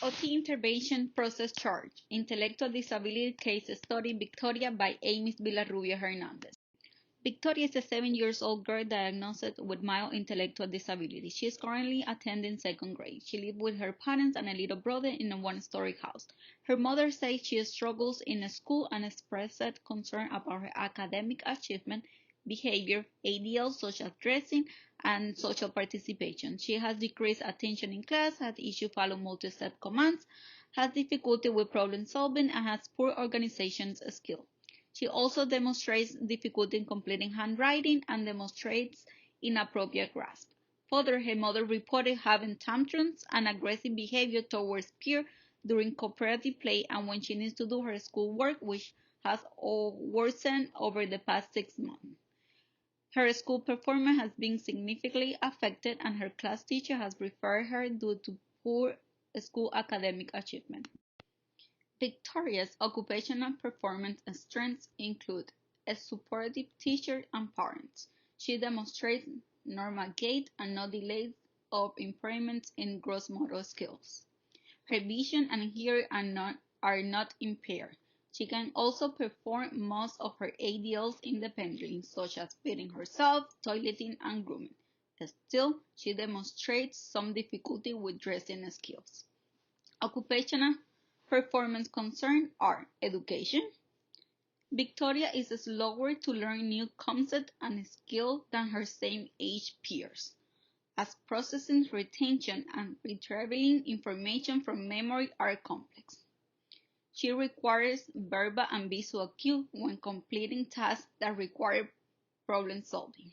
OT Intervention Process Charge, Intellectual Disability Case Study Victoria by Amy Villarrubia Hernandez. Victoria is a 7-year-old girl diagnosed with mild intellectual disability. She is currently attending second grade. She lives with her parents and a little brother in a one-story house. Her mother says she struggles in school and expressed concern about her academic achievement, behavior, ADL, social dressing, and social participation. She has decreased attention in class, has issues following multi-step commands, has difficulty with problem solving, and has poor organization skills. She also demonstrates difficulty in completing handwriting and demonstrates inappropriate grasp. Further, her mother reported having tantrums and aggressive behavior towards peers during cooperative play and when she needs to do her schoolwork, which has worsened over the past 6 months. Her school performance has been significantly affected and her class teacher has referred her due to poor school academic achievement. Victoria's occupational performance strengths include a supportive teacher and parents. She demonstrates normal gait and no delays or impairments in gross motor skills. Her vision and hearing are not impaired. She can also perform most of her ADLs independently, such as feeding herself, toileting, and grooming. Still, she demonstrates some difficulty with dressing skills. Occupational performance concerns are education. Victoria is slower to learn new concepts and skills than her same age peers, as processing, retention, and retrieving information from memory are complex. She requires verbal and visual cues when completing tasks that require problem solving.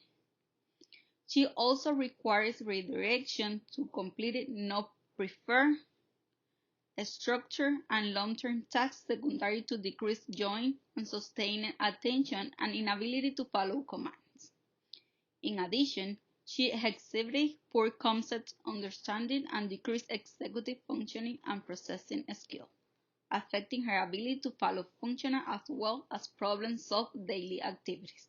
She also requires redirection to complete it, not prefer structure and long-term tasks secondary to decreased joint and sustained attention and inability to follow commands. In addition, she exhibits poor concept understanding and decreased executive functioning and processing skill, affecting her ability to follow functional as well as problem-solve daily activities.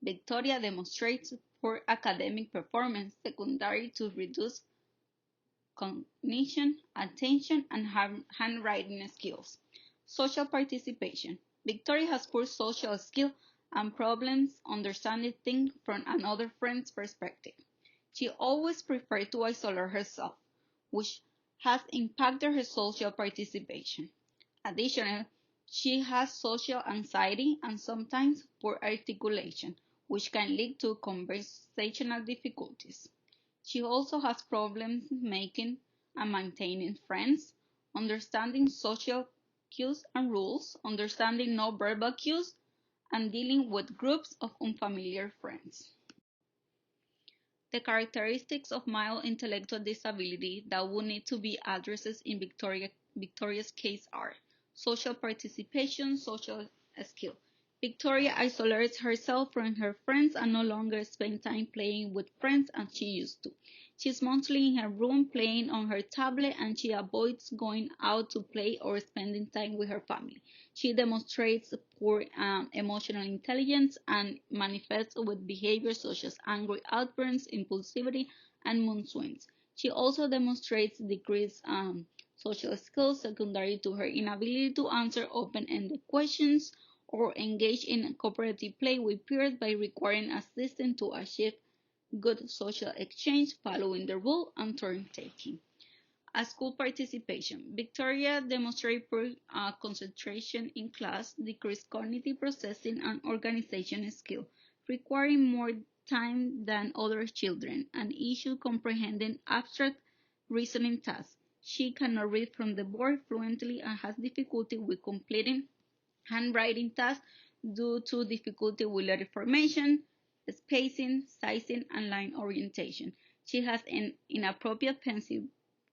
Victoria demonstrates poor academic performance secondary to reduced cognition, attention, and handwriting skills. Social participation. Victoria has poor social skills and problems understanding things from another friend's perspective. She always prefers to isolate herself, which has impacted her social participation. Additionally, she has social anxiety and sometimes poor articulation, which can lead to conversational difficulties. She also has problems making and maintaining friends, understanding social cues and rules, understanding non-verbal cues, and dealing with groups of unfamiliar friends. The characteristics of mild intellectual disability that would need to be addressed in Victoria's case are social participation, social skill. Victoria isolates herself from her friends and no longer spends time playing with friends as she used to. She's mostly in her room playing on her tablet and she avoids going out to play or spending time with her family. She demonstrates poor emotional intelligence and manifests with behaviors such as angry outbursts, impulsivity, and mood swings. She also demonstrates decreased social skills secondary to her inability to answer open-ended questions or engage in cooperative play with peers by requiring assistance to achieve good social exchange, following the rule, and turn-taking. School participation. Victoria demonstrated poor concentration in class, decreased cognitive processing and organization skill, requiring more time than other children, and issue comprehending abstract reasoning tasks. She cannot read from the board fluently and has difficulty with completing handwriting tasks due to difficulty with letter formation, spacing, sizing, and line orientation. She has an inappropriate pencil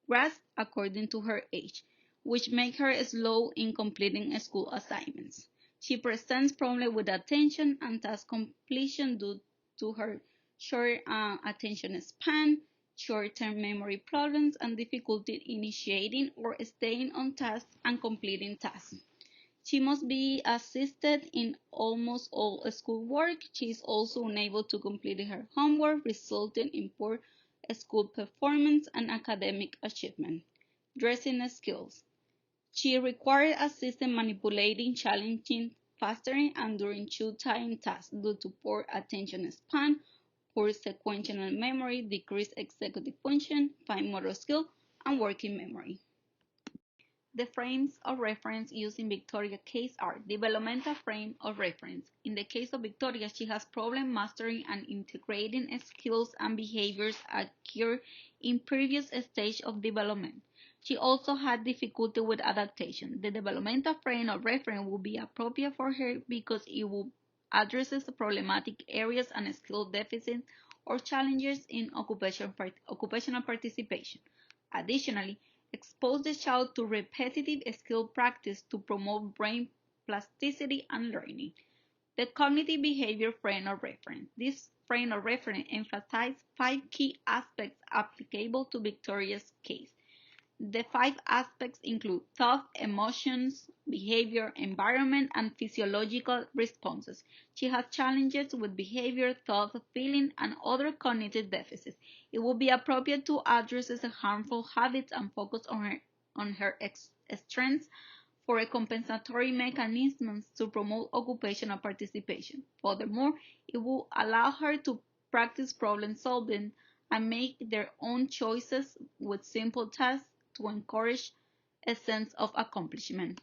grasp according to her age, which makes her slow in completing school assignments. She presents problems with attention and task completion due to her short attention span, short-term memory problems, and difficulty initiating or staying on task and completing tasks. She must be assisted in almost all schoolwork. She is also unable to complete her homework, resulting in poor school performance and academic achievement. dressing skills. She required assistance manipulating challenging, fastering, and during two-time tasks due to poor attention span, poor sequential memory, decreased executive function, fine motor skill, and working memory. The frames of reference used in Victoria's case are developmental frame of reference. In the case of Victoria, she has problem mastering and integrating skills and behaviors acquired in previous stage of development. She also had difficulty with adaptation. The developmental frame of reference will be appropriate for her because it will addresses problematic areas and skill deficits or challenges in occupational participation. Additionally, expose the child to repetitive skill practice to promote brain plasticity and learning. The cognitive behavior frame of reference. This frame of reference emphasizes 5 key aspects applicable to Victoria's case. The 5 aspects include thought, emotions, behavior, environment, and physiological responses. She has challenges with behavior, thought, feeling, and other cognitive deficits. It would be appropriate to address harmful habits and focus on her strengths for a compensatory mechanisms to promote occupational participation. Furthermore, it will allow her to practice problem solving and make their own choices with simple tasks to encourage a sense of accomplishment.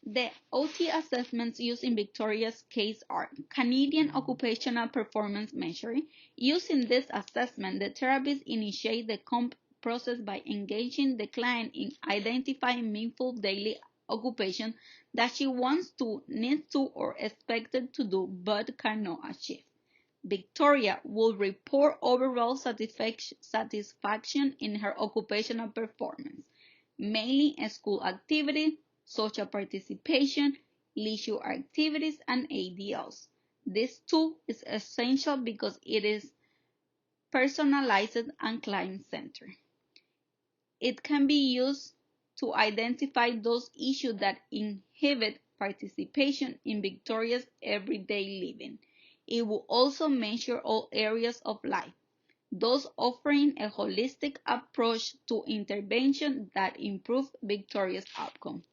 The OT assessments used in Victoria's case are Canadian Occupational Performance Measuring. Using this assessment, the therapist initiates the comp process by engaging the client in identifying meaningful daily occupation that she wants to, needs to, or expected to do but cannot achieve. Victoria will report overall satisfaction in her occupational performance, mainly in school activities, social participation, leisure activities, and ADLs. This tool is essential because it is personalized and client-centered. It can be used to identify those issues that inhibit participation in Victoria's everyday living. It will also measure all areas of life, thus offering a holistic approach to intervention that improve Victoria's outcome.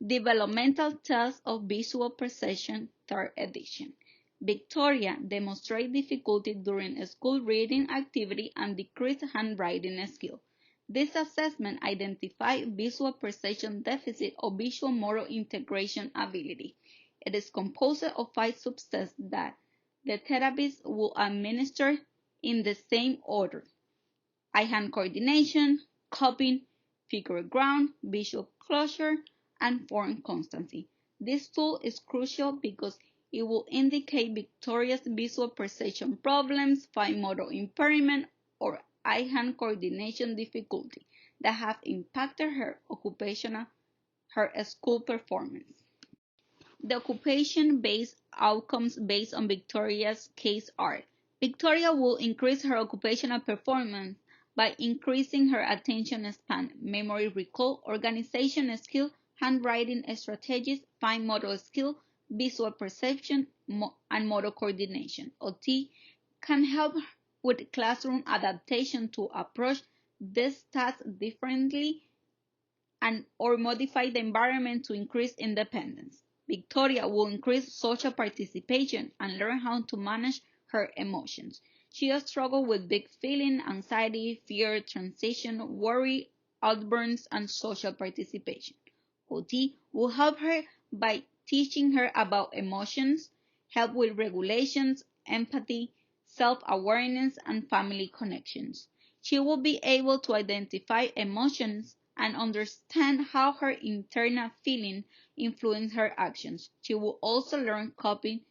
Developmental Test of Visual Perception, 3rd edition. Victoria demonstrated difficulty during a school reading activity and decreased handwriting skill. This assessment identified visual perception deficit or visual motor integration ability. It is composed of 5 subtests that the therapist will administer in the same order: eye-hand coordination, copying, figure ground, visual closure, and form constancy. This tool is crucial because it will indicate Victoria's visual perception problems, fine motor impairment, or eye-hand coordination difficulty that have impacted her school performance. The occupation-based outcomes based on Victoria's case are: Victoria will increase her occupational performance by increasing her attention span, memory recall, organization skill, handwriting strategies, fine motor skill, visual perception, and motor coordination. OT can help with classroom adaptation to approach this task differently and or modify the environment to increase independence. Victoria will increase social participation and learn how to manage her emotions. She has struggled with big feeling, anxiety, fear, transition, worry, outbursts, and social participation. OT will help her by teaching her about emotions, help with regulations, empathy, self-awareness, and family connections. She will be able to identify emotions and understand how her internal feeling influence her actions. She will also learn coping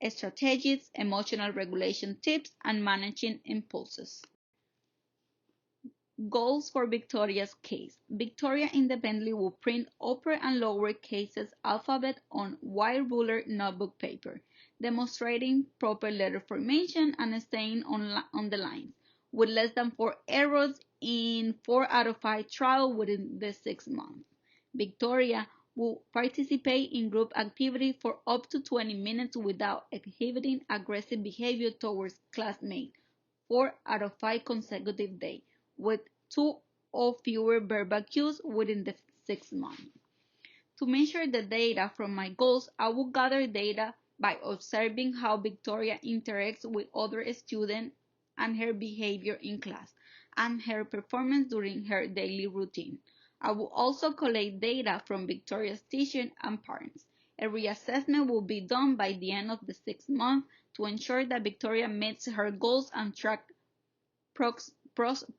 strategies, emotional regulation tips, and managing impulses. Goals for Victoria's case. Victoria independently will print upper and lower cases alphabet on white ruler notebook paper, demonstrating proper letter formation and staying on the lines, with less than 4 errors in 4 out of 5 trials within the 6 months. Victoria will participate in group activity for up to 20 minutes without exhibiting aggressive behavior towards classmates 4 out of 5 consecutive days, with 2 or fewer verbal cues within the 6 months. To measure the data from my goals, I will gather data by observing how Victoria interacts with other students and her behavior in class, and her performance during her daily routine. I will also collect data from Victoria's teachers and parents. A reassessment will be done by the end of the 6th month to ensure that Victoria meets her goals and track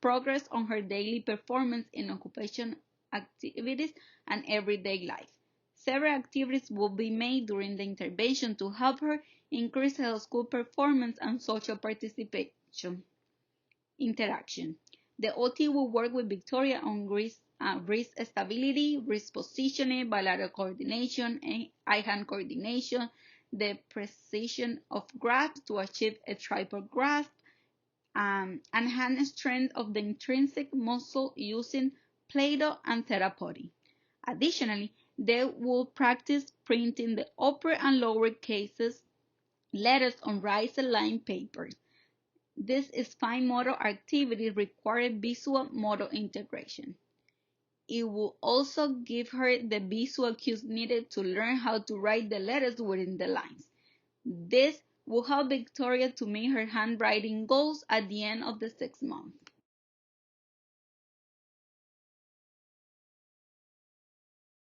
progress on her daily performance in occupational activities and everyday life. Several activities will be made during the intervention to help her increase her school performance and social participation interaction. The OT will work with Victoria on wrist stability, wrist positioning, bilateral coordination, and eye-hand coordination, the precision of grasp to achieve a tripod grasp, enhance strength of the intrinsic muscle using Play-Doh and Therapody. Additionally, they will practice printing the upper and lower cases letters on raised line paper. This is fine motor activity requiring visual motor integration. It will also give her the visual cues needed to learn how to write the letters within the lines. This will help Victoria to meet her handwriting goals at the end of the 6th month.